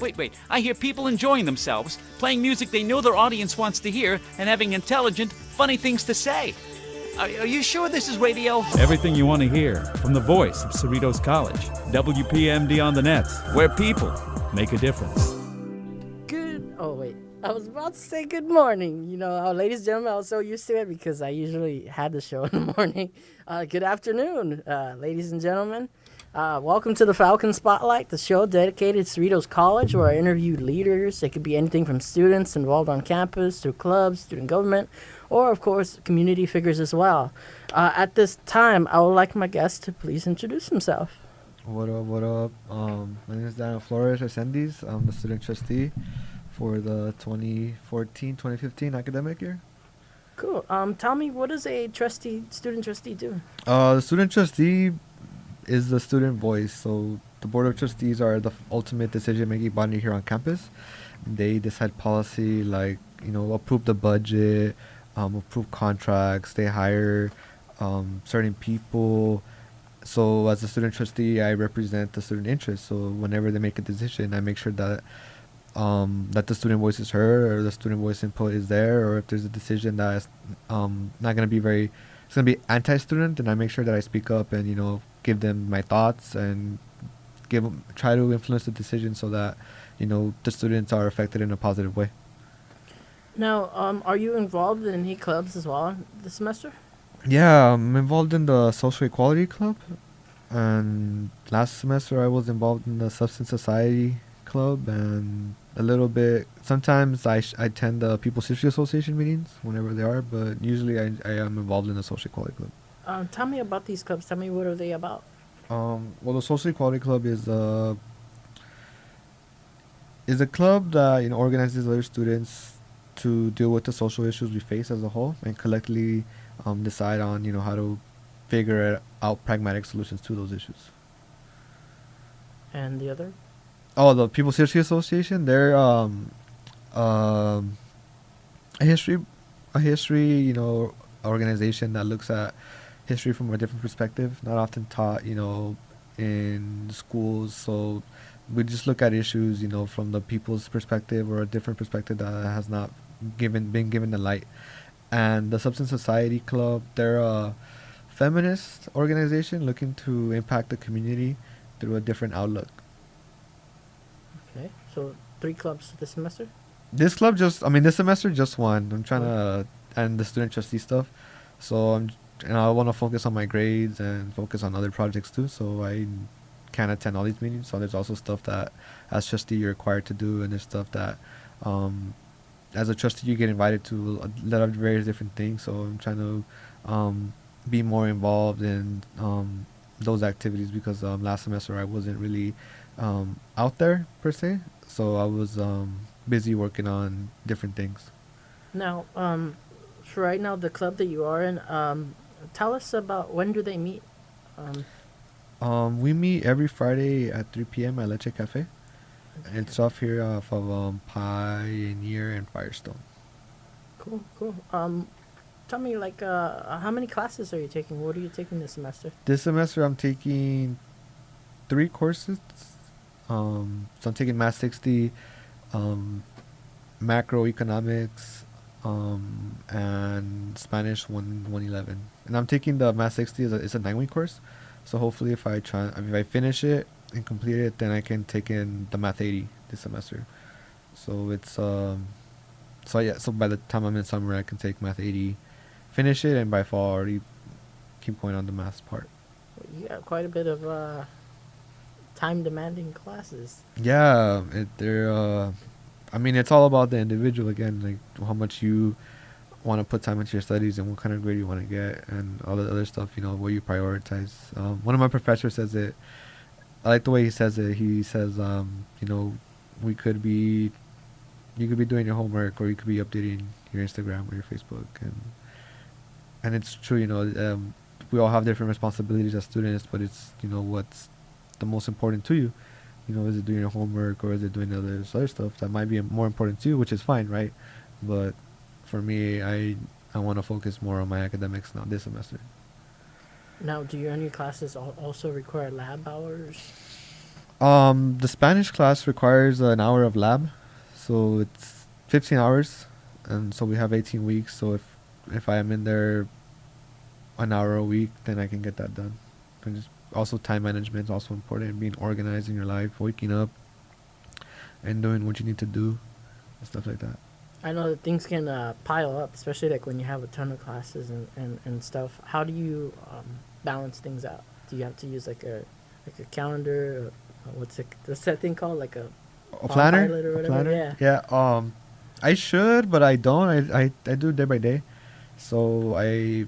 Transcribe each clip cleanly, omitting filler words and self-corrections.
Wait. I hear people enjoying themselves, playing music they know their audience wants to hear, and having intelligent, funny things to say. Are you sure this is radio? Everything you want to hear from the voice of Cerritos College, WPMD on the nets, where people make a difference. I was about to say good morning. Ladies and gentlemen, I was so used to it because I usually had the show in the morning. Good afternoon, ladies and gentlemen. Welcome to the Falcon Spotlight, the show dedicated to Cerritos College, where I interview leaders. It could be anything from students involved on campus, through clubs, student government, or, of course, community figures as well. At this time, I would like my guest to please introduce himself. What up? My name is Daniel Flores. I'm the student trustee for the 2014-2015 academic year. Cool. Tell me, what does a student trustee do? The student trustee is the student voice. So the board of trustees are the ultimate decision-making body here on campus. They decide policy, like, approve the budget, approve contracts. They hire certain people. So as a student trustee, I represent the student interest. So whenever they make a decision, I make sure that that the student voice is heard, or the student voice input is there, or if there's a decision that's not going to be it's going to be anti-student, then I make sure that I speak up and, give them my thoughts and try to influence the decision so that, the students are affected in a positive way. Now, are you involved in any clubs as well this semester? Yeah, I'm involved in the Social Equality Club, and last semester I was involved in the Substance Society Club, and a little bit. Sometimes I attend the People's History Association meetings whenever they are, but usually I am involved in the Social Equality Club. Tell me about these clubs. Tell me, what are they about? Well, the Social Equality Club is a club that organizes other students to deal with the social issues we face as a whole, and collectively decide on how to figure out pragmatic solutions to those issues. And the other? Oh, the People's History Association. They're a history organization that looks at history from a different perspective, not often taught in schools. So we just look at issues from the people's perspective, or a different perspective that has not been given the light. And the Substance Society Club, they're a feminist organization looking to impact the community through a different outlook. Okay, so 3 clubs this semester? This semester just one. I'm trying to end the student trustee stuff. So I want to focus on my grades and focus on other projects too. So I can't attend all these meetings. So there's also stuff that as trustee you're required to do, and there's stuff that as a trustee you get invited to a lot of various different things. So I'm trying to be more involved in those activities, because last semester I wasn't really out there per se. So I was busy working on different things. Now, for right now, the club that you are in, tell us about when do they meet? We meet every Friday at 3 p.m. at Leche Cafe. Okay. It's off here off of Pioneer and Firestone. Cool. Tell me, how many classes are you taking? What are you taking this semester? This semester I'm taking 3 courses. So I'm taking Math 60, Macroeconomics, and Spanish 111. And I'm taking the Math 60 it's a 9-week course. So hopefully if I finish it and complete it, then I can take in the Math 80 this semester. So it's so by the time I'm in summer I can take Math 80, finish it, and by fall already keep going on the math part. You got quite a bit of time demanding classes. Yeah, it's all about the individual again, like how much you want to put time into your studies and what kind of grade you want to get, and all the other stuff, what you prioritize. One of my professors says it, I like the way he says it. He says, you could be doing your homework, or you could be updating your Instagram or your Facebook, and it's true, we all have different responsibilities as students, but it's, what's the most important to you. Is it doing your homework, or is it doing other stuff that might be more important to you, which is fine, right? But for me, I want to focus more on my academics now this semester. Now, do your classes also require lab hours? The Spanish class requires an hour of lab, so it's 15 hours, and so we have 18 weeks. So if I am in there an hour a week, then I can get that done. And just also time management is also important. Being organized in your life, waking up, and doing what you need to do, and stuff like that. I know that things can pile up, especially like when you have a ton of classes and stuff. How do you balance things out? Do you have to use like a calendar? Or, what's that thing called? Like a Planner? pilot or A whatever? planner? Yeah. Yeah. I should, but I don't. I do day by day. So I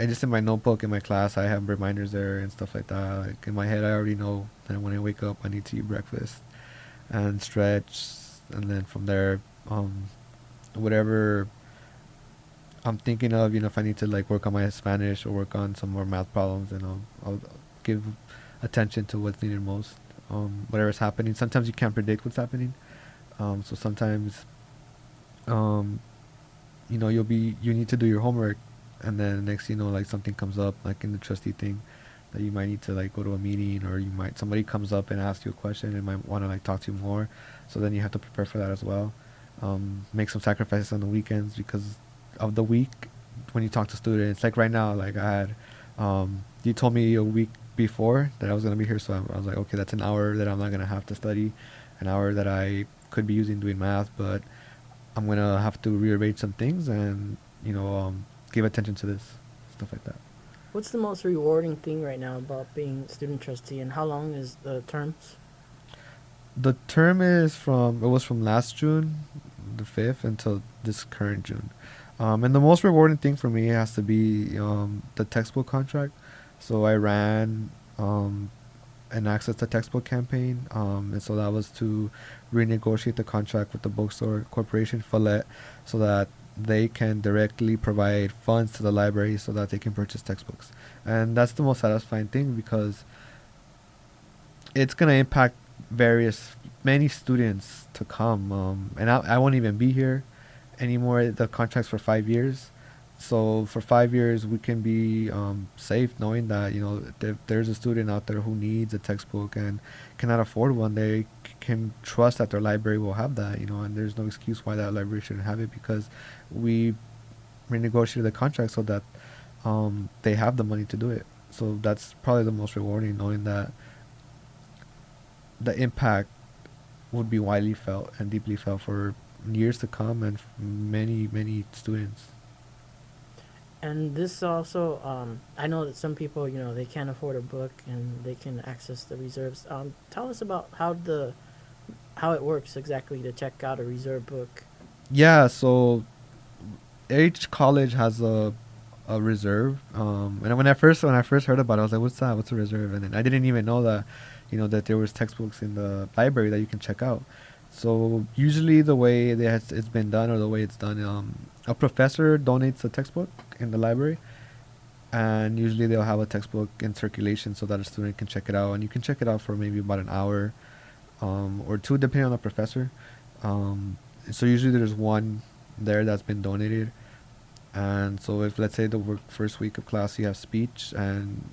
just in my notebook in my class I have reminders there and stuff like that. Like in my head I already know that when I wake up I need to eat breakfast and stretch, and then from there whatever I'm thinking of, if I need to like work on my Spanish or work on some more math problems, then I'll give attention to what's needed most. Whatever's happening. Sometimes you can't predict what's happening. So sometimes you need to do your homework, and then next like something comes up like in the trustee thing that you might need to like go to a meeting, or somebody comes up and asks you a question and might want to like talk to you more, so then you have to prepare for that as well. Make some sacrifices on the weekends because of the week when you talk to students. Like right now, like I had you told me a week before that I was going to be here, so I was like, okay, that's an hour that I'm not going to have to study, an hour that I could be using doing math, but I'm going to have to rearrange some things and give attention to this, stuff like that. What's the most rewarding thing right now about being student trustee, and how long is the terms? The term was from last June, the 5th, until this current June. And the most rewarding thing for me has to be the textbook contract. So I ran an access to textbook campaign, and so that was to renegotiate the contract with the bookstore corporation, Follett, so that they can directly provide funds to the library so that they can purchase textbooks. And that's the most satisfying thing because it's going to impact many students to come. And I won't even be here anymore. The contract's for 5 years. So for 5 years, we can be safe knowing that, if there's a student out there who needs a textbook and cannot afford one, they can trust that their library will have that, and there's no excuse why that library shouldn't have it, because we renegotiated the contract so that they have the money to do it. So that's probably the most rewarding, knowing that the impact would be widely felt and deeply felt for years to come and many, many students. And this also, I know that some people, they can't afford a book and they can access the reserves. Tell us about how it works exactly to check out a reserve book. Yeah, so each college has a reserve. And when I first heard about it, I was like, "What's that? What's a reserve?" And then I didn't even know that, that there was textbooks in the library that you can check out. So usually the way it's been done, or the way it's done, a professor donates a textbook in the library, and usually they'll have a textbook in circulation so that a student can check it out, and you can check it out for maybe about an hour or two, depending on the professor. So usually there's one there that's been donated, and so if, let's say, the first week of class you have speech and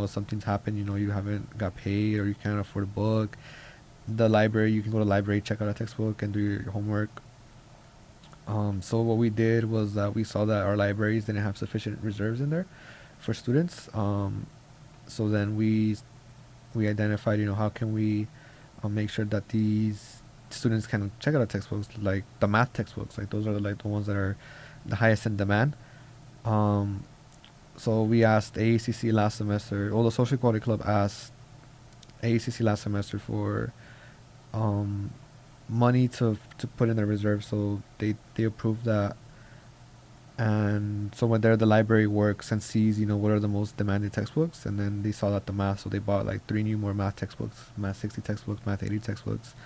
something's happened, you haven't got paid or you can't afford a book, the library, you can go to the library, check out a textbook and do your homework. So what we did was that we saw that our libraries didn't have sufficient reserves in there for students. So then we identified, how can we make sure that these students can check out our textbooks, like the math textbooks, like those are the ones that are the highest in demand. So we asked AACC last semester, the Social Equality Club asked AACC last semester for money to put in their reserve, so they approved that. And so when the library works and sees what are the most demanded textbooks, and then they saw that the math, so they bought like 3 new more math textbooks, math 60 textbooks, math 80 textbooks,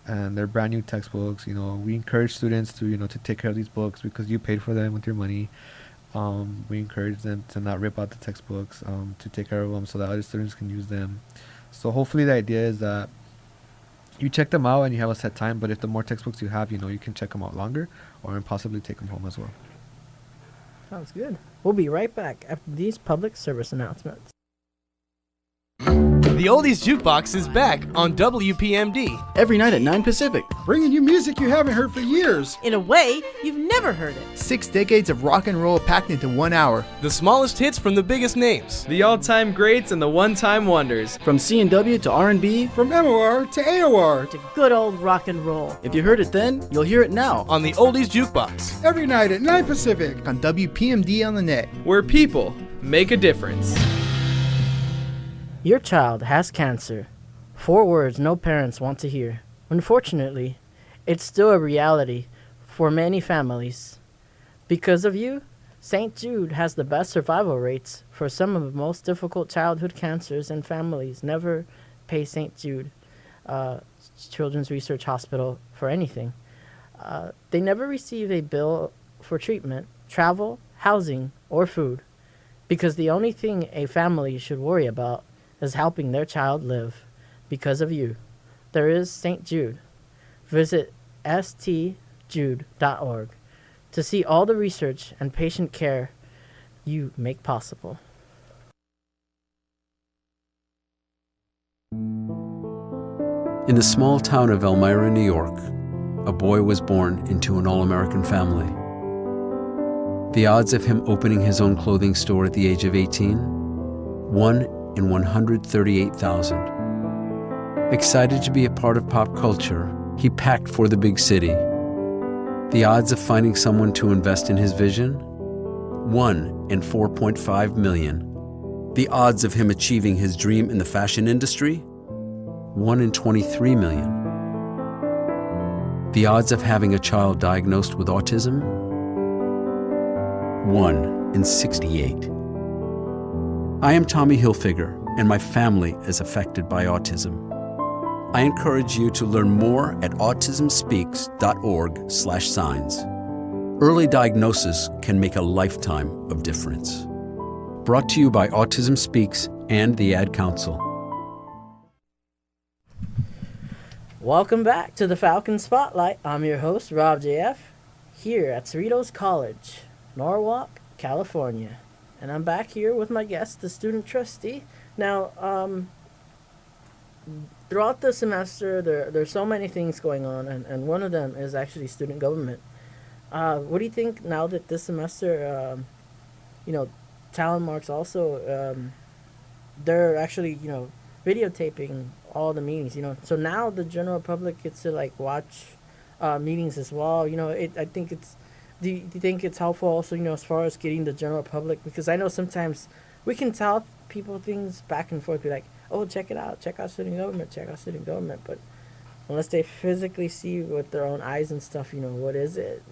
and they're brand new textbooks. We encourage students to take care of these books because you paid for them with your money. We encourage them to not rip out the textbooks, to take care of them so that other students can use them. So hopefully the idea is that you check them out and you have a set time, but if the more textbooks you have, you can check them out longer or possibly take them home as well. Sounds good. We'll be right back after these public service announcements. The The Oldies Jukebox is back on WPMD. Every night at 9 Pacific. Bringing you music you haven't heard for years. In a way, you've never heard it. 6 decades of rock and roll packed into 1 hour. The smallest hits from the biggest names. The all-time greats and the one-time wonders. From C&W to R&B. From MOR to AOR. To good old rock and roll. If you heard it then, you'll hear it now. On the Oldies Jukebox. Every night at 9 Pacific. On WPMD on the net. Where people make a difference. Your child has cancer. 4 words no parents want to hear. Unfortunately, it's still a reality for many families. Because of you, St. Jude has the best survival rates for some of the most difficult childhood cancers, and families never pay St. Jude Children's Research Hospital for anything. They never receive a bill for treatment, travel, housing, or food, because the only thing a family should worry about is helping their child live. Because of you, there is St. Jude. Visit stjude.org to see all the research and patient care you make possible. In the small town of Elmira, New York, a boy was born into an all-American family. The odds of him opening his own clothing store at the age of 18? 1 in 138,000. Excited to be a part of pop culture, he packed for the big city. The odds of finding someone to invest in his vision? 1 in 4.5 million. The odds of him achieving his dream in the fashion industry? 1 in 23 million. The odds of having a child diagnosed with autism? 1 in 68. I am Tommy Hilfiger, and my family is affected by autism. I encourage you to learn more at autismspeaks.org/signs. Early diagnosis can make a lifetime of difference. Brought to you by Autism Speaks and the Ad Council. Welcome back to the Falcon Spotlight. I'm your host, Rob JF, here at Cerritos College, Norwalk, California. And I'm back here with my guest, the student trustee. Now, throughout the semester, there's so many things going on, and one of them is actually student government. What do you think now that this semester, Talon Marks also, they're actually, videotaping all the meetings, So now the general public gets to, watch meetings as well. I think it's, do you think it's helpful also, as far as getting the general public? Because I know sometimes we can tell people things back and forth, be like, oh, check it out, check out student government, but unless they physically see with their own eyes and stuff, what is it?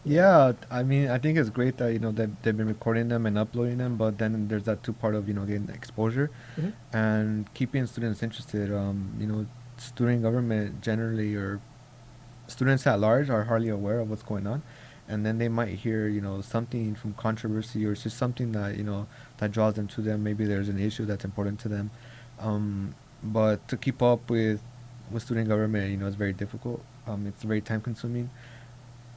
Yeah, I mean, I think it's great that, they've been recording them and uploading them, but then there's that two part of, getting the exposure and keeping students interested. Student government generally, or students at large, are hardly aware of what's going on. And then they might hear, something from controversy, or it's just something that, that draws them to them. Maybe there's an issue that's important to them. But to keep up with student government, it's very difficult. It's very time consuming.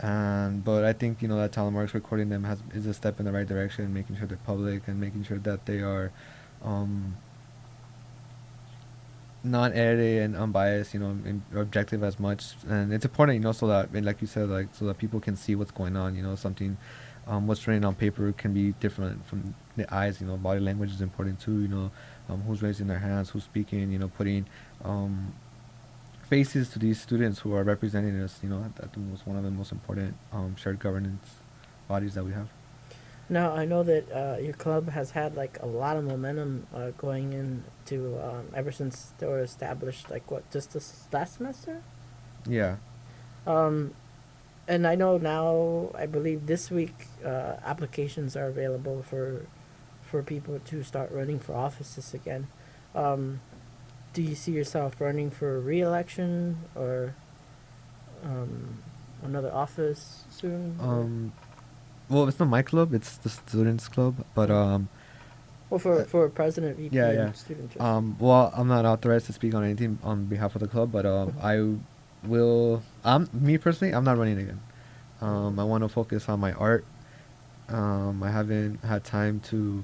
But I think, that Talon Marks recording them is a step in the right direction, making sure they're public and making sure that they are non-edited and unbiased, and objective as much. And it's important, so that, and like you said, so that people can see what's going on. Something, what's written on paper can be different from the eyes. Body language is important too. Who's raising their hands, who's speaking. Putting faces to these students who are representing us. That was one of the most important shared governance bodies that we have. Now, I know that your club has had a lot of momentum going into ever since they were established. Just this last semester? Yeah. And I know now, I believe this week, applications are available for people to start running for offices again. Do you see yourself running for re-election or another office soon? Well, it's not my club; it's the students' club. But well, for president, VP, and student trustee. well, I'm not authorized to speak on anything on behalf of the club, but I will. Me personally, I'm not running again. I want to focus on my art. I haven't had time to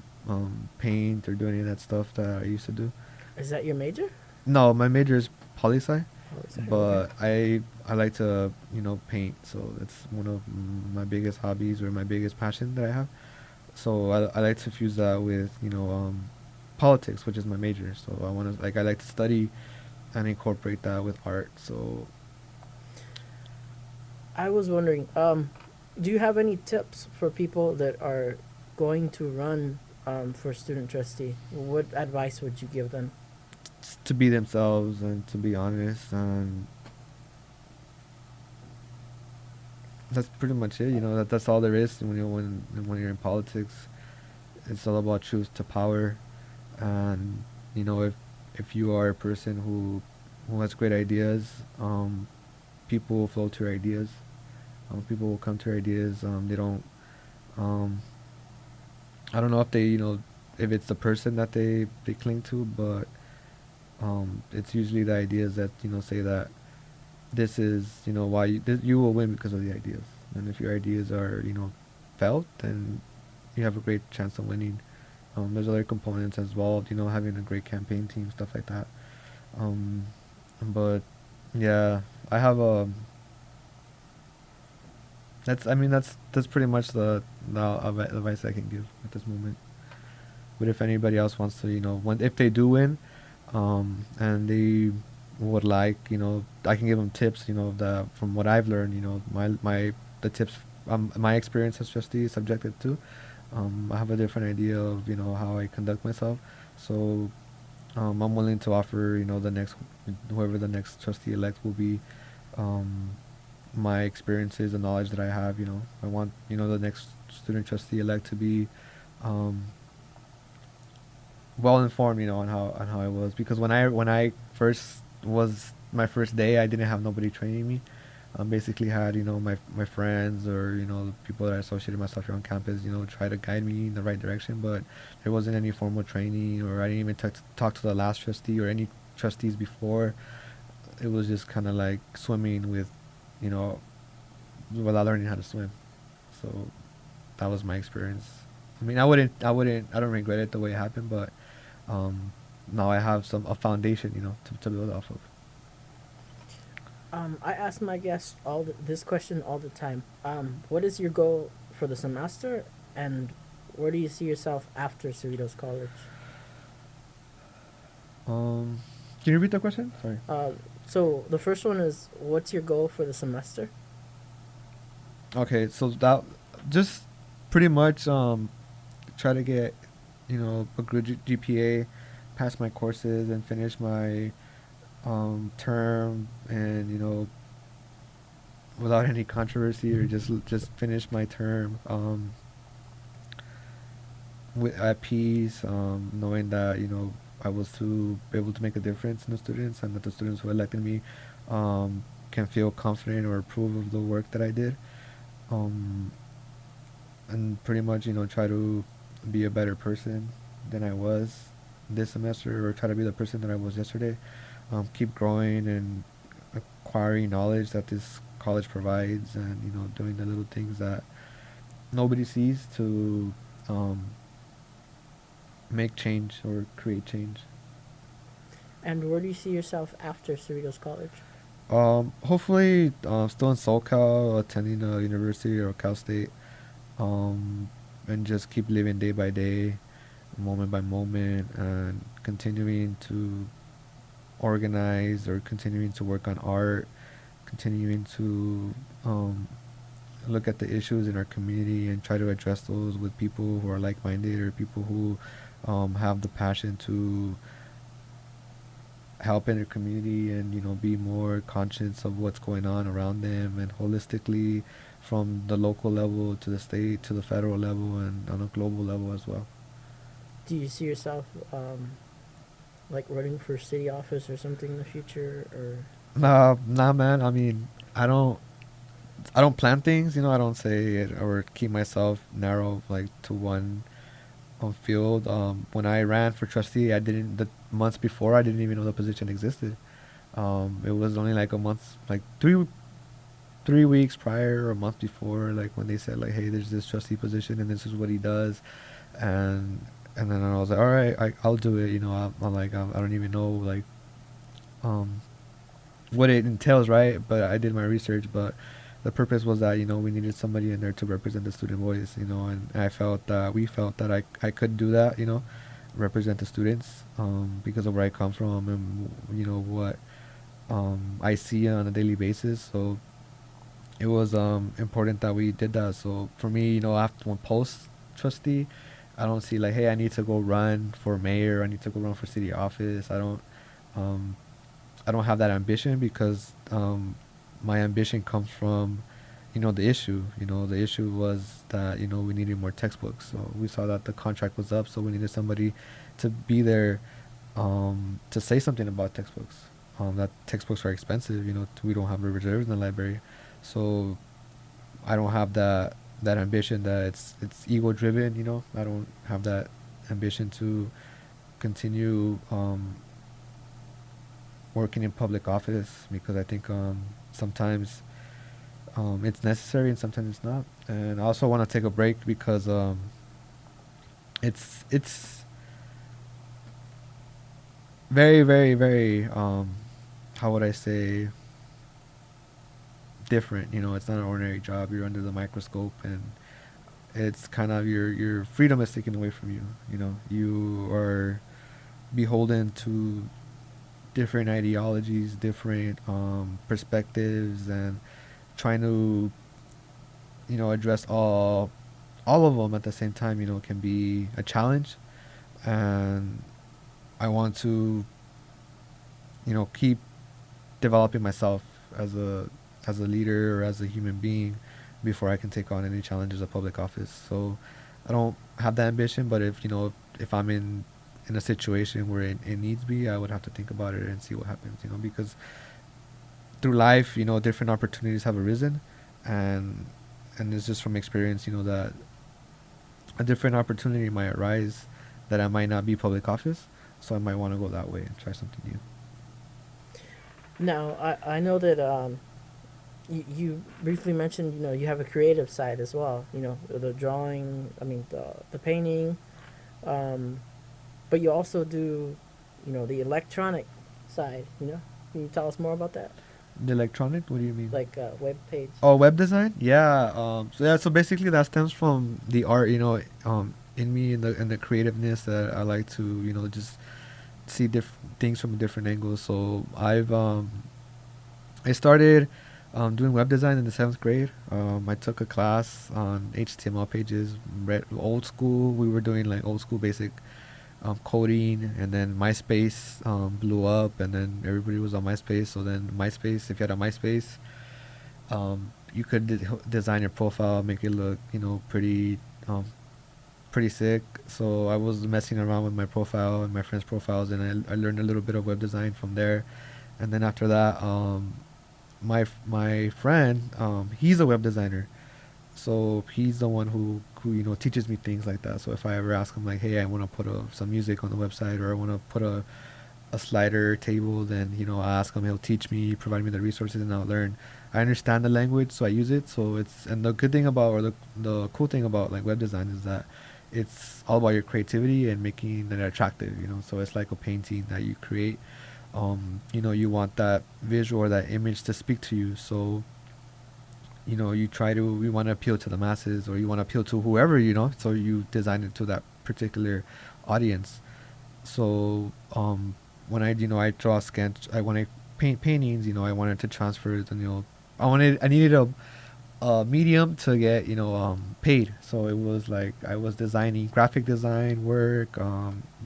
paint or do any of that stuff that I used to do. Is that your major? No, my major is poli-sci, Poli-sci, but I like to paint. So it's one of my biggest hobbies or my biggest passion that I have. So I like to fuse that with politics, which is my major. So I like to study and incorporate that with art. So I was wondering, do you have any tips for people that are going to run for student trustee? What advice would you give them? to be themselves and to be honest, and that's pretty much it. That's all there is when you're in politics. It's all about truth to power, and if you are a person who has great ideas, people will flow to your ideas. People will come to your ideas. They don't. I don't know if they if it's the person that they cling to, but it's usually the ideas that say that this is why you will win because of the ideas. And if your ideas are felt, then you have a great chance of winning. There's other components as well, having a great campaign team, stuff like that. But yeah, I have that's pretty much the advice I can give at this moment. But if anybody else wants to, if they do win, and they would like, I can give them tips, from what I've learned, the tips, my experience as trustee is subjective too. I have a different idea of, how I conduct myself. So, I'm willing to offer, whoever the next trustee elect will be, my experiences, the knowledge that I have. I want, the next student trustee elect to be, well informed, on how I was, because when I first was my first day, I didn't have nobody training me. Basically had my friends or the people that I associated myself here on campus try to guide me in the right direction, but there wasn't any formal training, or I didn't even talk to the last trustee or any trustees before. It was just kind of like swimming with without learning how to swim. So that was my experience. I mean, I don't regret it the way it happened, but now I have a foundation, to build off of. I ask my guests this question all the time. What is your goal for the semester, and where do you see yourself after Cerritos College? Can you repeat the question? Sorry. So the first one is, what's your goal for the semester? Okay, so that just pretty much try to get a good GPA, pass my courses, and finish my term, and without any controversy, or just finish my term at peace, knowing that I was to be able to make a difference in the students, and that the students who elected me can feel confident or approve of the work that I did, and pretty much try to be a better person than I was this semester, or try to be the person that I was yesterday. Keep growing and acquiring knowledge that this college provides, and doing the little things that nobody sees to make change or create change. And where do you see yourself after Cerritos College? Hopefully still in SoCal, attending a university or Cal State, and just keep living day by day, moment by moment, and continuing to organize, or continuing to work on art, continuing to look at the issues in our community and try to address those with people who are like-minded, or people who have the passion to help in their community, and be more conscious of what's going on around them, and holistically from the local level to the state to the federal level, and on a global level as well. Do you see yourself like running for city office or something in the future, or? Nah, man. I mean, I don't plan things. I don't say it or keep myself narrow to one field. When I ran for trustee, the months before, I didn't even know the position existed. It was only a month, 3 weeks prior or a month before, when they said hey, there's this trustee position and this is what he does, and And then I was like, all right, I'll do it. I'm like, I don't even know like what it entails, right? But I did my research. But the purpose was that we needed somebody in there to represent the student voice, and we felt that I could do that, represent the students, because of where I come from and what I see on a daily basis. So it was important that we did that. So for me, after one post trustee, I don't see like, hey, I need to go run for mayor, I need to go run for city office. I don't have that ambition, because my ambition comes from the issue. The issue was that we needed more textbooks. So we saw that the contract was up, so we needed somebody to be there to say something about textbooks. That textbooks are expensive. We don't have reserves in the library, so I don't have that ambition. That it's ego driven. I don't have that ambition to continue working in public office, because I think sometimes it's necessary and sometimes it's not. And I also want to take a break because it's very, very, very how would I say, different. It's not an ordinary job. You're under the microscope, and it's kind of your freedom is taken away from you. You are beholden to different ideologies, different perspectives, and trying to address all of them at the same time can be a challenge. And I want to keep developing myself as a leader or as a human being before I can take on any challenges of public office. So I don't have that ambition, but if I'm in a situation where it needs be, I would have to think about it and see what happens, because through life, different opportunities have arisen, and it's just from experience, that a different opportunity might arise that I might not be public office, so I might want to go that way and try something new. Now, I know that you briefly mentioned, you have a creative side as well, the drawing, the painting, but you also do, the electronic side, Can you tell us more about that? The electronic? What do you mean? Like web page. Oh, web design? Yeah. So basically that stems from the art, in me, and the creativeness that I like to, just see things from different angles. So I started doing web design in the 7th grade. I took a class on HTML pages, old school. We were doing like old school basic coding, and then MySpace blew up, and then everybody was on MySpace. So then MySpace, if you had a MySpace, you could design your profile, make it look pretty sick. So I was messing around with my profile and my friends' profiles, and I learned a little bit of web design from there. And then after that, my friend, he's a web designer, so he's the one who teaches me things like that. So if I ever ask him like, hey, I want to put some music on the website, or I want to put a slider table, then I ask him, he'll teach me, provide me the resources, and I'll learn. I understand the language, so I use it. So and the good thing about, or the cool thing about like web design is that it's all about your creativity and making it attractive. So it's like a painting that you create. You want that visual or that image to speak to you. So you want to appeal to the masses, or you want to appeal to whoever, so you design it to that particular audience. So when I draw sketch, when I paint paintings, I wanted to transfer it, and I needed a medium to get paid. So it was like I was designing graphic design work,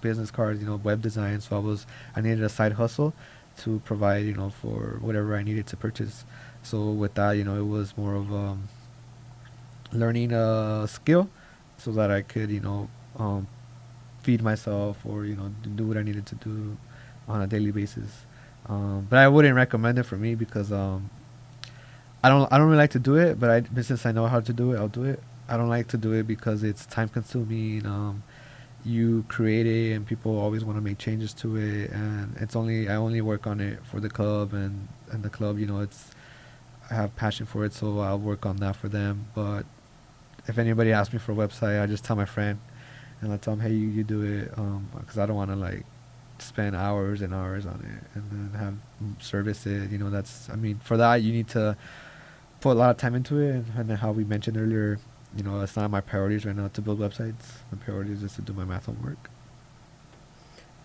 business cards, web design. So I needed a side hustle to provide for whatever I needed to purchase. So with that, it was more of learning a skill, so that I could feed myself, or do what I needed to do on a daily basis. But I wouldn't recommend it for me, because I don't really like to do it, but since I know how to do it, I'll do it. I don't like to do it because it's time consuming. You create it, and people always want to make changes to it, and I only work on it for the club, and the club, I have passion for it, so I'll work on that for them. But if anybody asks me for a website, I just tell my friend, and I tell them, hey, you do it, because I don't want to like spend hours and hours on it and then have service it. You know, that's, I mean, for that you need to put a lot of time into it, and then how we mentioned earlier, you know, it's not my priorities right now to build websites. My priority is just to do my math homework.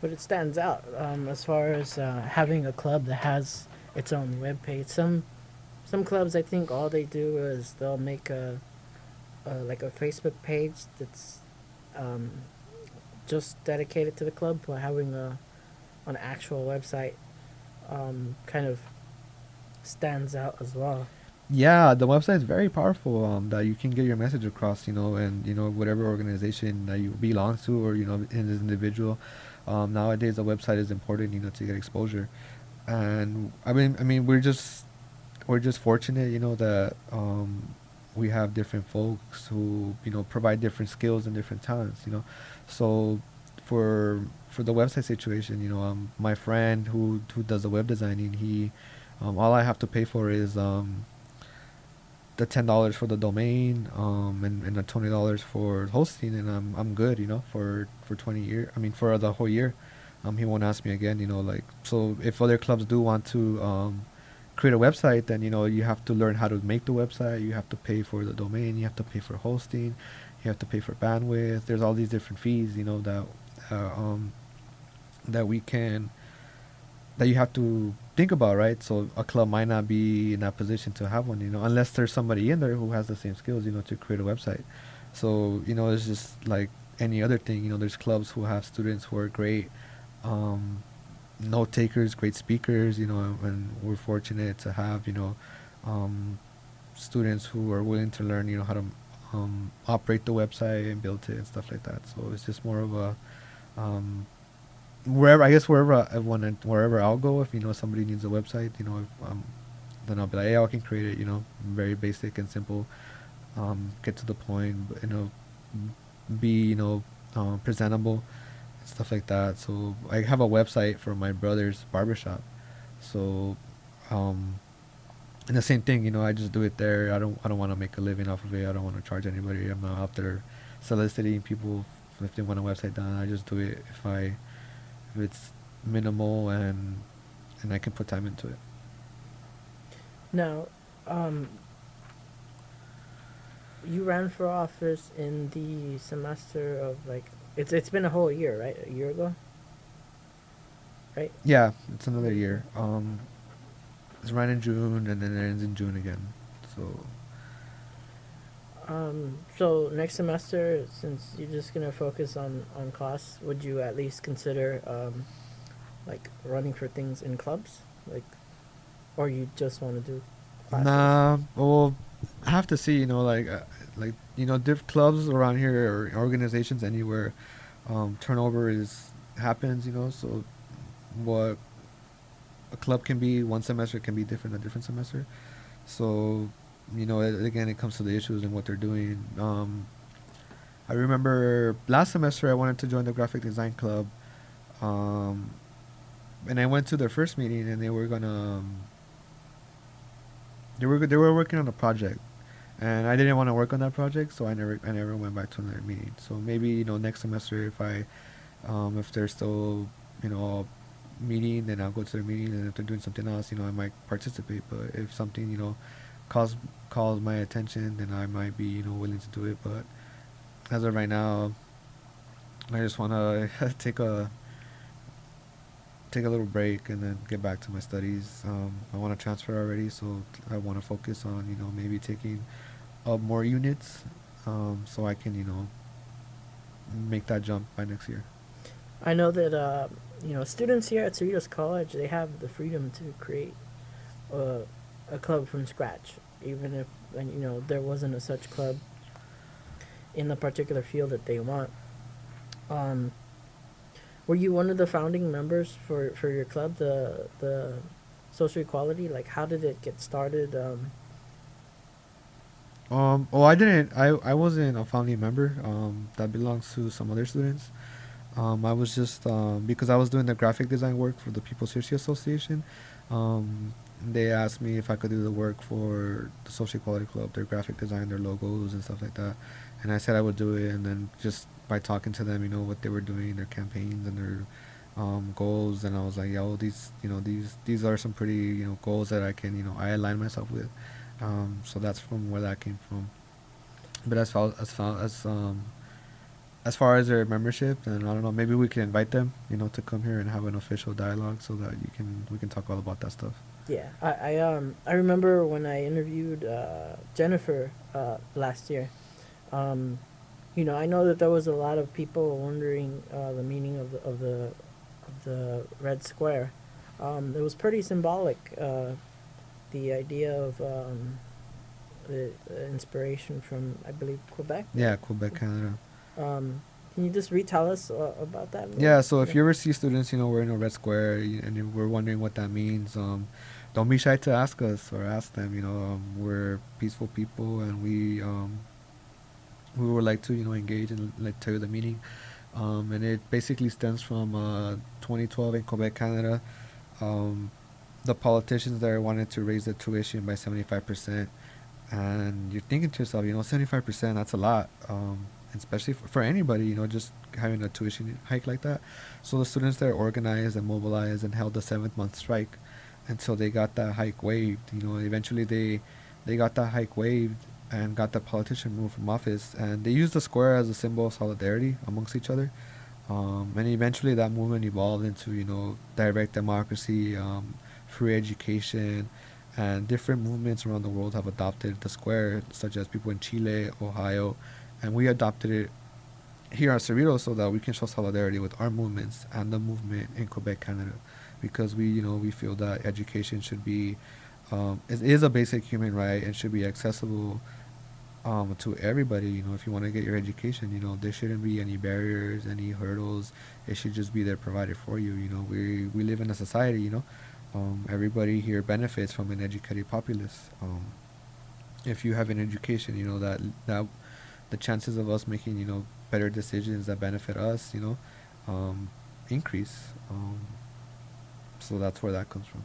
But it stands out as far as having a club that has its own web page. Some clubs, I think, all they do is they'll make like a Facebook page that's just dedicated to the club, but having an actual website kind of stands out as well. Yeah, the website is very powerful. That you can get your message across, you know, and you know whatever organization that you belong to, or you know, in as an individual. Nowadays, a website is important, you know, to get exposure. And I mean, we're just fortunate, you know, that we have different folks who, you know, provide different skills and different talents, you know. So for the website situation, you know, my friend who does the web designing, he all I have to pay for is the $10 for the domain, and the $20 for hosting, and I'm good, you know, for 20 years. I mean, for the whole year. He won't ask me again, you know, like, so if other clubs do want to create a website, then, you know, you have to learn how to make the website. You have to pay for the domain. You have to pay for hosting. You have to pay for bandwidth. There's all these different fees, you know, that you have to think about, right? So a club might not be in that position to have one, you know, unless there's somebody in there who has the same skills, you know, to create a website. So, you know, it's just like any other thing, you know, there's clubs who have students who are great note takers, great speakers, you know, and we're fortunate to have, you know, students who are willing to learn, you know, how to operate the website and build it and stuff like that. So it's just more of a wherever I'll go, if, you know, somebody needs a website, you know, then I'll be like, yeah, I can create it, you know, very basic and simple, get to the point, but, you know, be, you know, presentable, stuff like that. So I have a website for my brother's barbershop. So and the same thing, you know, I just do it there. I don't want to make a living off of it. I don't want to charge anybody. I'm not out there soliciting people if they want a website done. I just do it if it's minimal and I can put time into it. Now, you ran for office in the semester of, like, it's been a whole year, right? A year ago, right? Yeah, it's another year. It's right in June, and then it ends in June again. So next semester, since you're just gonna focus on class, would you at least consider like running for things in clubs, like, or you just want to do classes? Nah, well, I have to see, you know, like you know, diff clubs around here or organizations anywhere, turnover happens, you know. So what a club can be one semester can be different a different semester. So, you know, again, it comes to the issues and what they're doing. I remember last semester I wanted to join the graphic design club, and I went to their first meeting, and they were gonna they were working on a project, and I didn't want to work on that project, so I never went back to another meeting. So maybe, you know, next semester, if they're still, you know, meeting, then I'll go to their meeting, and if they're doing something else, you know, I might participate. But if something, you know, calls my attention, then I might be, you know, willing to do it. But as of right now, I just want to take a little break and then get back to my studies. I want to transfer already, so I want to focus on, you know, maybe taking up more units, so I can, you know, make that jump by next year. I know that you know, students here at Cerritos College, they have the freedom to create a club from scratch, even if, you know, there wasn't a such club in the particular field that they want. Were you one of the founding members for your club, the social equality? Like, how did it get started? Well, I wasn't a founding member. That belongs to some other students. I was just because I was doing the graphic design work for the People's History Association. They asked me if I could do the work for the Social Equality Club, their graphic design, their logos and stuff like that. And I said I would do it, and then just by talking to them, what they were doing, their campaigns and their goals, and I was like, yo, these are some pretty, goals that I can, I align myself with. So that's from where that came from. But as far as their membership, and I don't know, maybe we can invite them, to come here and have an official dialogue so that we can talk all about that stuff. Yeah, I remember when I interviewed Jennifer last year. I know that there was a lot of people wondering the meaning of the red square. It was pretty symbolic. The idea of the inspiration from, I believe, Quebec. Yeah, Quebec, Canada. Can you just retell us about that? Yeah, so if you ever see students, wearing a red square, and we're wondering what that means, don't be shy to ask us or ask them. We're peaceful people, and we would like to, engage and like tell you the meaning. And it basically stems from 2012 in Quebec, Canada. The politicians there wanted to raise the tuition by 75%, and you're thinking to yourself, 75%, that's a lot. Especially for anybody, just having a tuition hike like that. So the students there organized and mobilized and held a 7-month strike until they got that hike waived. Eventually they got that hike waived and got the politician moved from office. And they used the square as a symbol of solidarity amongst each other. And eventually that movement evolved into, direct democracy, free education, and different movements around the world have adopted the square, such as people in Chile, Ohio, and we adopted it here at Cerritos so that we can show solidarity with our movements and the movement in Quebec, Canada, because we feel that education should be, it is a basic human right and should be accessible to everybody. If you want to get your education, there shouldn't be any barriers, any hurdles. It should just be there provided for you. We live in a society. Everybody here benefits from an educated populace. If you have an education, that the chances of us making, better decisions that benefit us, increase. So that's where that comes from.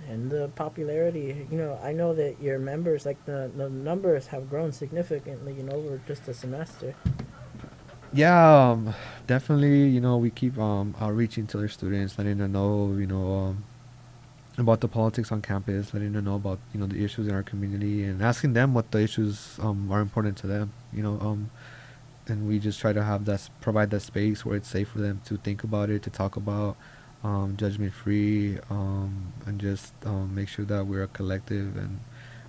And the popularity, I know that your members, like the numbers have grown significantly, over just a semester. Yeah, definitely, we keep outreaching to their students, letting them know, about the politics on campus, letting them know about, the issues in our community, and asking them what the issues are important to them, and we just try to provide that space where it's safe for them to think about it, to talk about, judgment free, and just make sure that we're a collective and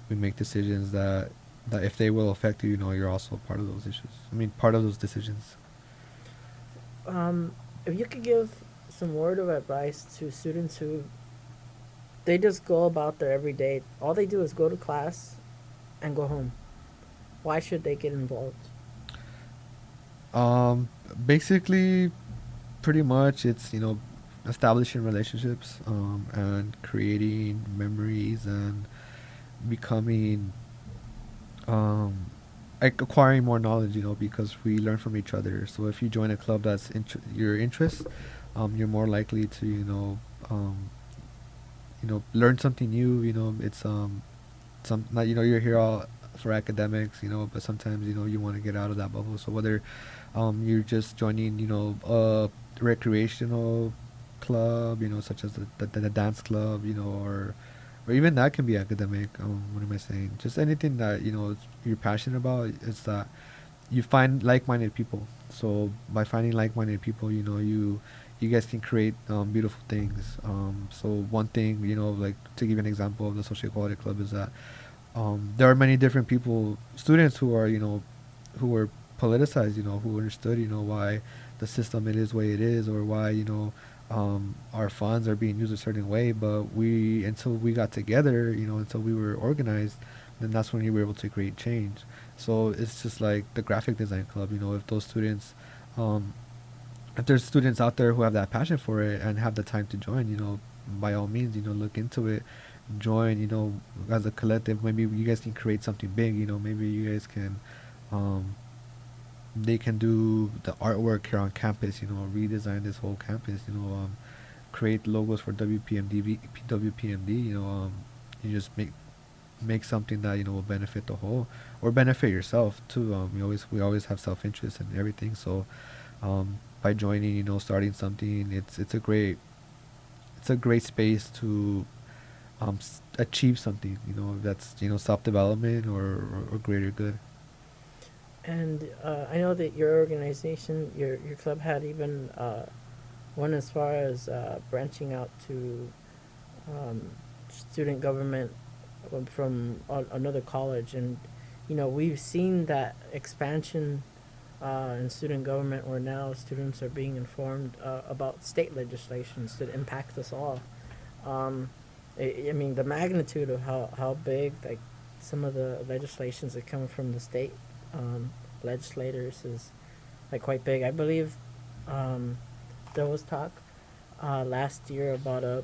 we make decisions that if they will affect you, you're also part of those issues. Part of those decisions. If you could give some word of advice to students who they just go about their everyday, all they do is go to class and go home, why should they get involved? Basically, pretty much it's, establishing relationships, and creating memories and becoming, acquiring more knowledge, because we learn from each other. So if you join a club that's your interest, you're more likely to, learn something new. It's you're here all for academics, but sometimes you want to get out of that bubble. So whether you're just joining a recreational club, such as the dance club, or even that can be academic. What am I saying? Just anything that you're passionate about. It's that you find like-minded people. So by finding like-minded people, you guys can create beautiful things. So one thing, like to give you an example of the social equality club is that there are many different people, students who are who are politicized, who understood why the system it is the way it is, or why our funds are being used a certain way. But until we got together, until we were organized, then that's when you were able to create change. So it's just like the graphic design club. If those students, if there's students out there who have that passion for it and have the time to join, by all means, look into it, join, as a collective. Maybe you guys can create something big, maybe you guys can, they can do the artwork here on campus, redesign this whole campus, create logos for WPMD, you just make something that will benefit the whole, or benefit yourself too. We always have self-interest in everything. So by joining, starting something, it's a great space to achieve something. That's self-development or greater good. And I know that your organization, your club had even one as far as branching out to student government from another college, and we've seen that expansion in student government, where now students are being informed about state legislations that impact us all. I mean, the magnitude of how big, like, some of the legislations that come from the state legislators is like quite big. I believe there was talk last year about a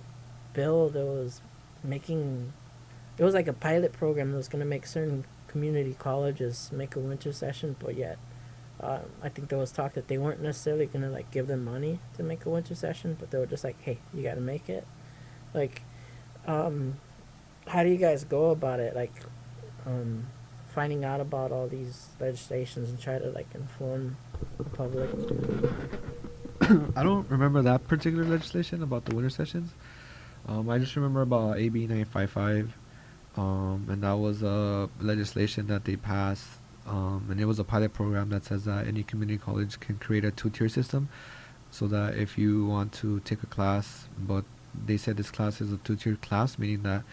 bill that was it was like a pilot program that was going to make certain community colleges make a winter session, but yet I think there was talk that they weren't necessarily going to like give them money to make a winter session, but they were just like, hey, you got to make it. Like, how do you guys go about it? Like, finding out about all these legislations and try to like inform the public? I don't remember that particular legislation about the winter sessions. I just remember about AB 955, and that was a legislation that they passed, and it was a pilot program that says that any community college can create a 2-tier system, so that if you want to take a class, but they said this class is a 2-tier class, meaning that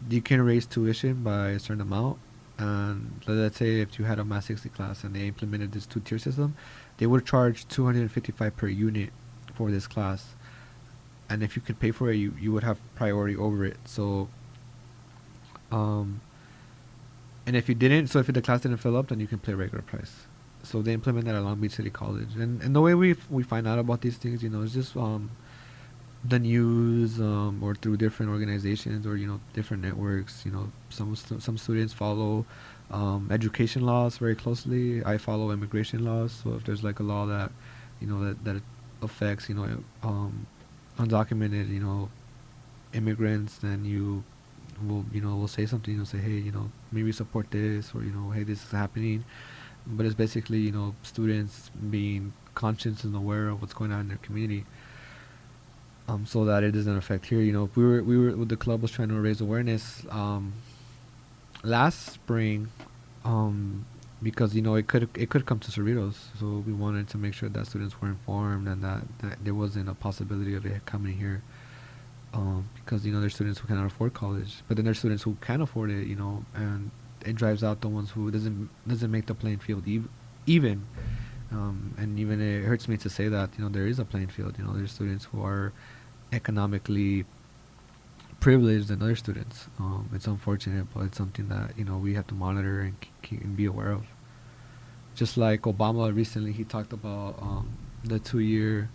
you can raise tuition by a certain amount. And let's say if you had a Math 60 class and they implemented this 2-tier system, they would charge $255 per unit for this class. And if you could pay for it, you would have priority over it. So, and if you didn't, so if the class didn't fill up, then you can pay regular price. So they implement that at Long Beach City College. And the way we find out about these things, is just the news, or through different organizations, or different networks. Some students follow education laws very closely. I follow immigration laws. So if there's like a law that that affects undocumented immigrants, then you will say something. Say, hey, maybe support this, or hey, this is happening. But it's basically students being conscious and aware of what's going on in their community. So that it doesn't affect here. We were the club was trying to raise awareness last spring, because it could come to Cerritos. So we wanted to make sure that students were informed, and that there wasn't a possibility of it coming here, because there's students who cannot afford college, but then there's students who can afford it, and it drives out the ones who doesn't make the playing field even. And even it hurts me to say that there is a playing field. There's students who are economically privileged than other students. It's unfortunate, but it's something that we have to monitor and be aware of. Just like Obama recently, he talked about the 2-year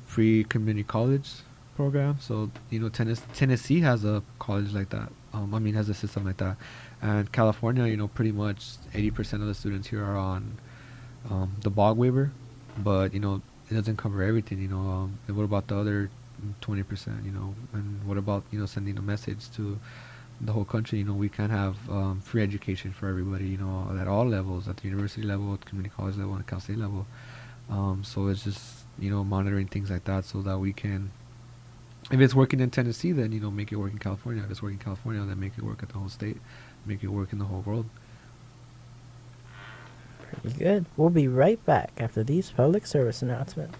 free community college program. So Tennessee has a college like that. Has a system like that, and California, pretty much 80% of the students here are on the BOG waiver, but it doesn't cover everything. And what about the other 20%? And what about sending a message to the whole country? We can't have free education for everybody. At all levels, at the university level, at community college level, and Cal State level. So it's just monitoring things like that, so that we can. If it's working in Tennessee, then make it work in California. If it's working in California, then make it work at the whole state, make it work in the whole world. Pretty good. We'll be right back after these public service announcements.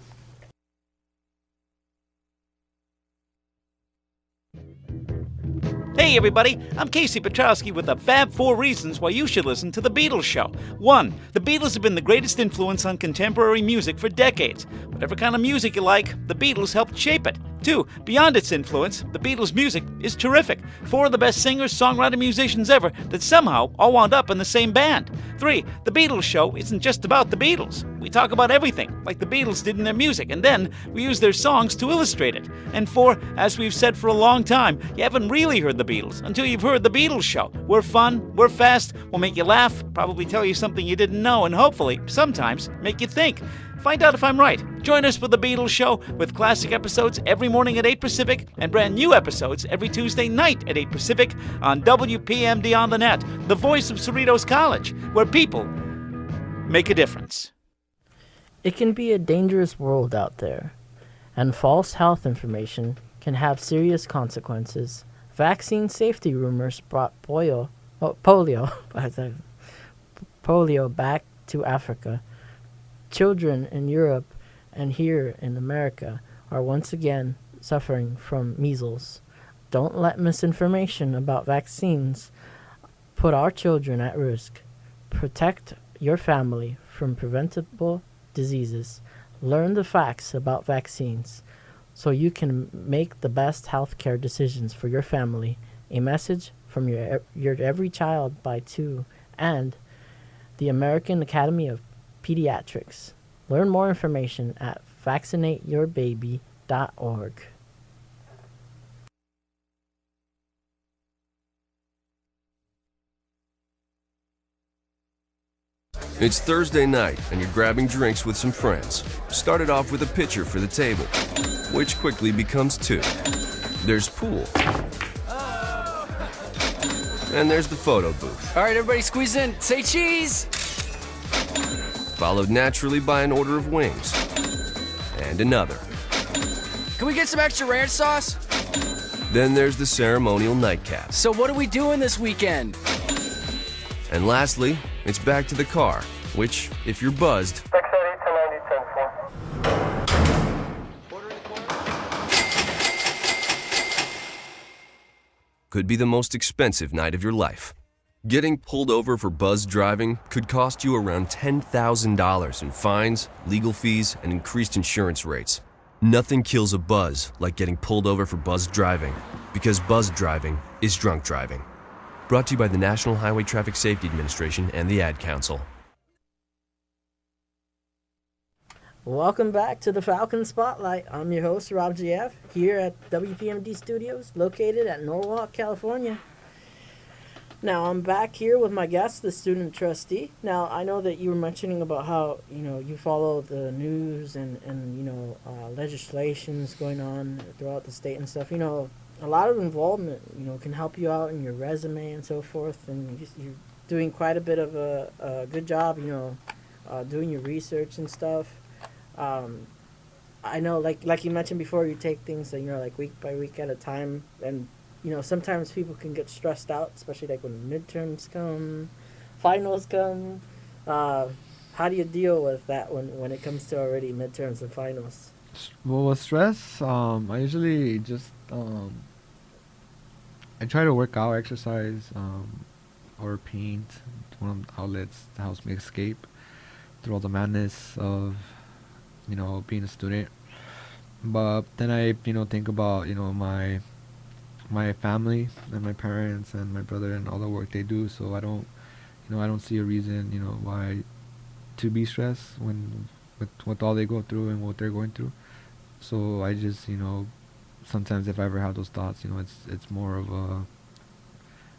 Hey everybody, I'm Casey Petrowski with the Fab 4 reasons why you should listen to The Beatles Show. 1. The Beatles have been the greatest influence on contemporary music for decades. Whatever kind of music you like, the Beatles helped shape it. 2. Beyond its influence, the Beatles' music is terrific. 4 of the best singers, songwriters, musicians ever that somehow all wound up in the same band. 3. The Beatles Show isn't just about the Beatles. We talk about everything, like the Beatles did in their music, and then we use their songs to illustrate it. And 4, as we've said for a long time, you haven't really heard the Beatles until you've heard the Beatles Show. We're fun, we're fast, we'll make you laugh, probably tell you something you didn't know, and hopefully, sometimes, make you think. Find out if I'm right. Join us for The Beatles Show with classic episodes every morning at 8 Pacific and brand new episodes every Tuesday night at 8 Pacific on WPMD on the Net, the voice of Cerritos College, where people make a difference. It can be a dangerous world out there, and false health information can have serious consequences. Vaccine safety rumors brought polio back to Africa. Children in Europe and here in America are once again suffering from measles. Don't let misinformation about vaccines put our children at risk. Protect your family from preventable diseases. Learn the facts about vaccines so you can make the best healthcare decisions for your family. A message from your Every Child by 2 and the American Academy of Pediatrics. Learn more information at vaccinateyourbaby.org. It's Thursday night, and you're grabbing drinks with some friends. Started off with a pitcher for the table, which quickly becomes 2. There's pool. And there's the photo booth. All right, everybody squeeze in. Say cheese! Followed naturally by an order of wings. And another. Can we get some extra ranch sauce? Then there's the ceremonial nightcap. So what are we doing this weekend? And lastly, it's back to the car, which, if you're buzzed, could be the most expensive night of your life. Getting pulled over for buzzed driving could cost you around $10,000 in fines, legal fees, and increased insurance rates. Nothing kills a buzz like getting pulled over for buzzed driving, because buzzed driving is drunk driving. Brought to you by the National Highway Traffic Safety Administration and the Ad Council. Welcome back to the Falcon Spotlight. I'm your host, Rob GF, here at WPMD Studios, located at Norwalk, California. Now, I'm back here with my guest, the student trustee. Now, I know that you were mentioning about how, you follow the news and legislations going on throughout the state and stuff. A lot of involvement, can help you out in your resume and so forth. And you're doing quite a bit of a good job, doing your research and stuff. I know, like you mentioned before, you take things, week by week at a time. And, sometimes people can get stressed out, especially when midterms come, finals come. How do you deal with that when it comes to already midterms and finals? Well, with stress, I usually just I try to work out, exercise, or paint. One of the outlets that helps me escape through all the madness of being a student. But then I think about my family and my parents and my brother and all the work they do. So I don't see a reason why to be stressed with all they go through and what they're going through. So I just sometimes if I ever have those thoughts, it's more of a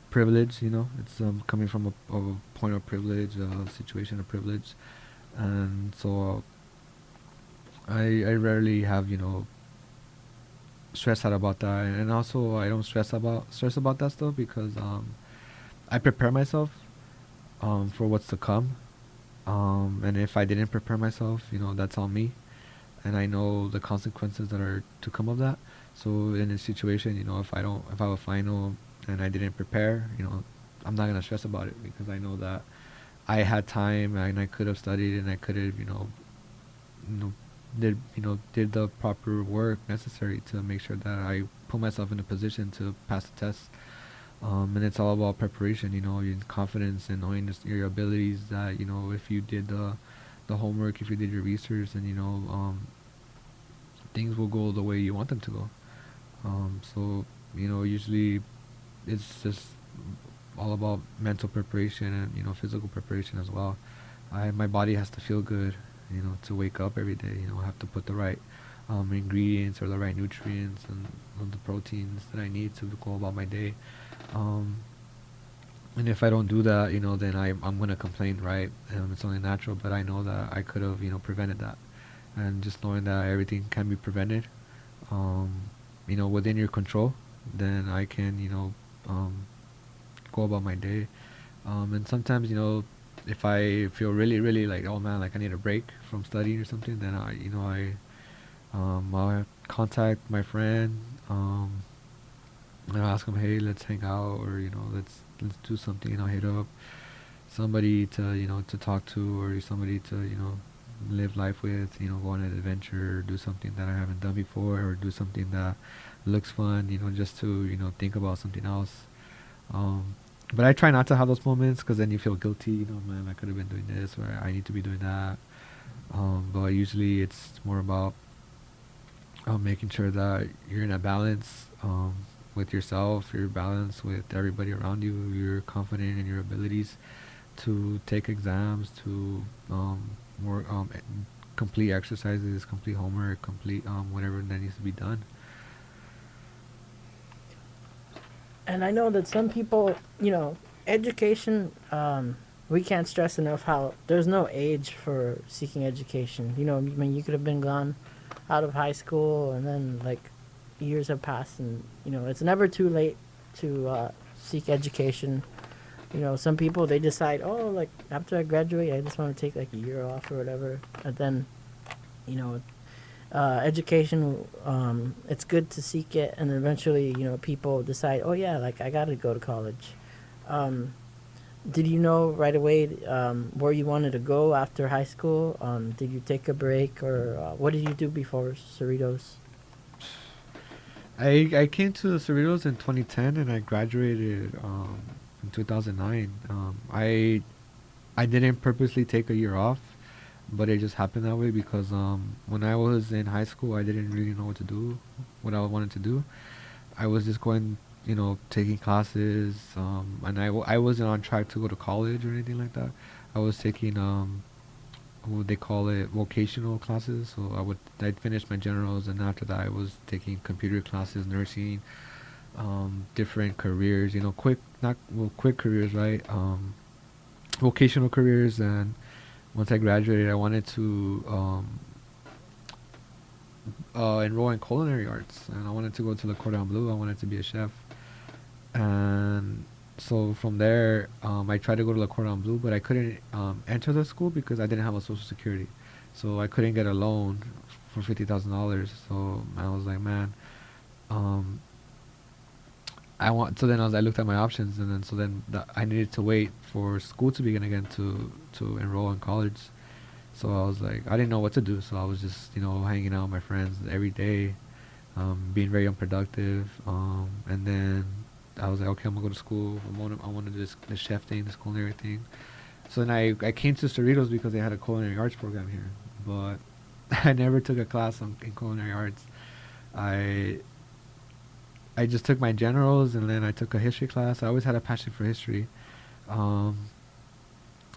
privilege, it's coming from a point of privilege, a situation of privilege. And so I rarely have stress out about that. And also I don't stress about that stuff because I prepare myself for what's to come, and if I didn't prepare myself, that's on me, and I know the consequences that are to come of that. So in a situation, if I have a final and I didn't prepare, I'm not gonna stress about it because I know that I had time and I could have studied and I could have, did the proper work necessary to make sure that I put myself in a position to pass the test. And it's all about preparation, your confidence and knowing your abilities, that, if you did the homework, if you did your research, and, things will go the way you want them to go. So, usually it's just all about mental preparation and, physical preparation as well. My body has to feel good, to wake up every day. I have to put the right ingredients or the right nutrients and the proteins that I need to go about my day. And if I don't do that, then I'm going to complain, right? It's only natural, but I know that I could have, prevented that. and just knowing that everything can be prevented, within your control, then I can, go about my day. And sometimes, if I feel really, really like, oh man, like I need a break from studying or something, then I'll contact my friend, and I'll ask him, hey, let's hang out, or let's do something. And I'll hit up somebody to talk to, or somebody to live life with, go on an adventure, or do something that I haven't done before, or do something that looks fun, just to think about something else. But I try not to have those moments, because then you feel guilty, man, I could have been doing this, or I need to be doing that. But usually it's more about making sure that you're in a balance with yourself, you're balanced with everybody around you, you're confident in your abilities to take exams, to more complete exercises, complete homework, complete whatever that needs to be done. And I know that some people, education, we can't stress enough how there's no age for seeking education. I mean, you could have been gone out of high school, and then like years have passed, and it's never too late to seek education. Some people, they decide, oh, like after I graduate, I just want to take like a year off or whatever, and then education, it's good to seek it, and eventually people decide, oh yeah, like I gotta go to college. Did you know right away where you wanted to go after high school? Did you take a break, or what did you do before Cerritos? I came to Cerritos in 2010, and I graduated in 2009. I didn't purposely take a year off, but it just happened that way because when I was in high school, I didn't really know what I wanted to do. I was just going, taking classes, and I wasn't on track to go to college or anything like that. I was taking what they call it, vocational classes. So I'd finish my generals, and after that I was taking computer classes, nursing, different careers, quick careers, right? Vocational careers. And once I graduated, I wanted to enroll in culinary arts, and I wanted to go to the Cordon Bleu. I wanted to be a chef. And so from there, I tried to go to the Cordon Bleu, but I couldn't enter the school because I didn't have a social security. So I couldn't get a loan for $50,000. So I was like, man, so then I looked at my options, and then I needed to wait for school to begin again to enroll in college. So I was like, I didn't know what to do. So I was just, hanging out with my friends every day, being very unproductive. And then I was like, okay, I'm gonna go to school. I want to do this chef thing, this culinary thing. So then I came to Cerritos because they had a culinary arts program here, but I never took a class in culinary arts. I just took my generals, and then I took a history class. I always had a passion for history.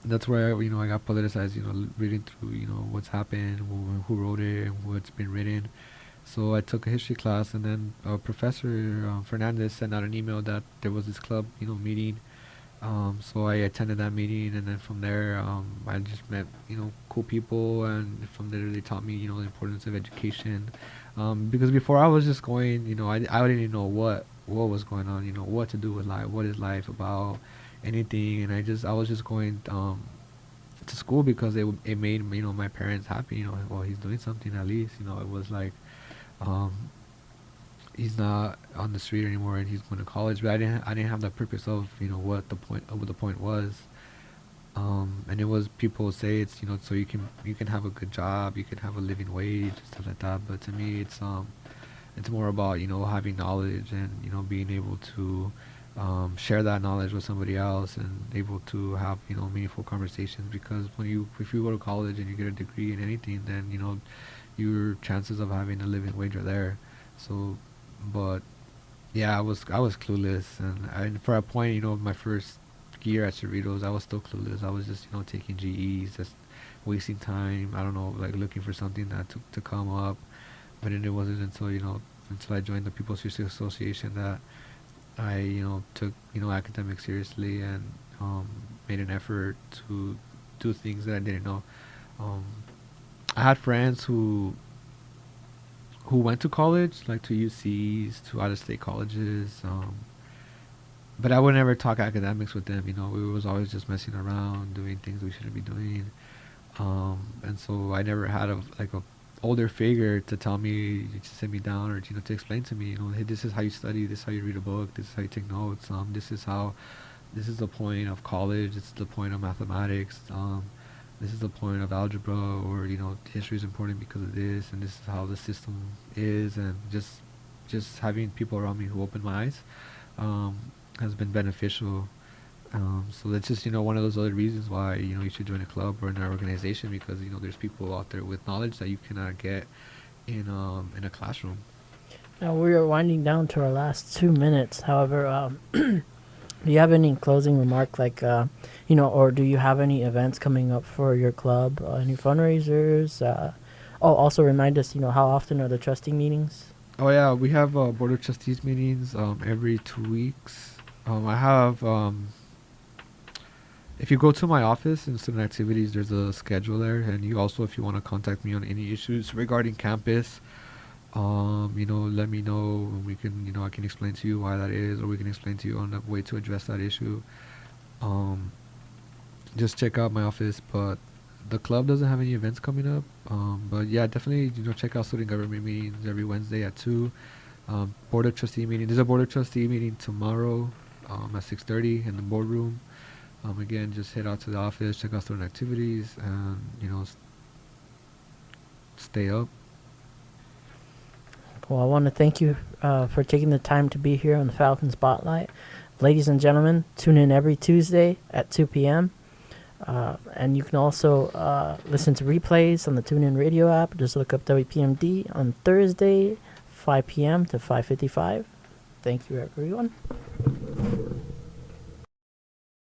That's where I got politicized. Reading through what's happened, who wrote it, and what's been written. So I took a history class, and then Professor Fernandez sent out an email that there was this club, meeting. So I attended that meeting, and then from there, I just met, cool people, and from there they taught me, the importance of education. Because before I was just going, I didn't even know what was going on, what to do with life, what is life about, anything, and I was just going to school because it made my parents happy. Well, he's doing something at least. It was like. He's not on the street anymore, and he's going to college. But I didn't have the purpose of what the point was. And it was, people say it's so you can have a good job, you can have a living wage, stuff like that. But to me, it's more about having knowledge, and being able to share that knowledge with somebody else, and able to have meaningful conversations. Because if you go to college and you get a degree in anything, then your chances of having a living wage are there. So, but yeah, I was clueless, and for a point, my first year at Cerritos, I was still clueless. I was just taking GEs, just wasting time. I don't know, like looking for something that to come up. But then it wasn't until I joined the People's History Association that I took academics seriously, and made an effort to do things that I didn't know. I had friends who went to college, like to UCs, to out-of-state colleges. But I would never talk academics with them. We was always just messing around, doing things we shouldn't be doing. And so I never had a older figure to tell me, to sit me down, or to explain to me, hey, this is how you study, this is how you read a book, this is how you take notes. This is the point of college. This is the point of mathematics. This is the point of algebra, or history is important because of this, and this is how the system is. And just having people around me who opened my eyes has been beneficial. So that's just one of those other reasons why you should join a club or an organization, because there's people out there with knowledge that you cannot get in a classroom. Now we are winding down to our last 2 minutes. However, do you have any closing remark, or do you have any events coming up for your club? Any fundraisers? Also remind us, how often are the trustee meetings? Oh yeah, we have board of trustees meetings every 2 weeks. I have. If you go to my office in student activities, there's a schedule there, and you also, if you want to contact me on any issues regarding campus, let me know, and we can, I can explain to you why that is, or we can explain to you on a way to address that issue. Just check out my office, but the club doesn't have any events coming up. But yeah, definitely, check out student government meetings every Wednesday at 2. Board of trustee meeting. There's a board of trustee meeting tomorrow at 6:30 in the boardroom. Again, just head out to the office, check out student activities, and stay up. Well, I want to thank you for taking the time to be here on the Falcon Spotlight. Ladies and gentlemen, tune in every Tuesday at 2 p.m. And you can also listen to replays on the TuneIn Radio app. Just look up WPMD on Thursday, 5 p.m. to 5:55. Thank you, everyone.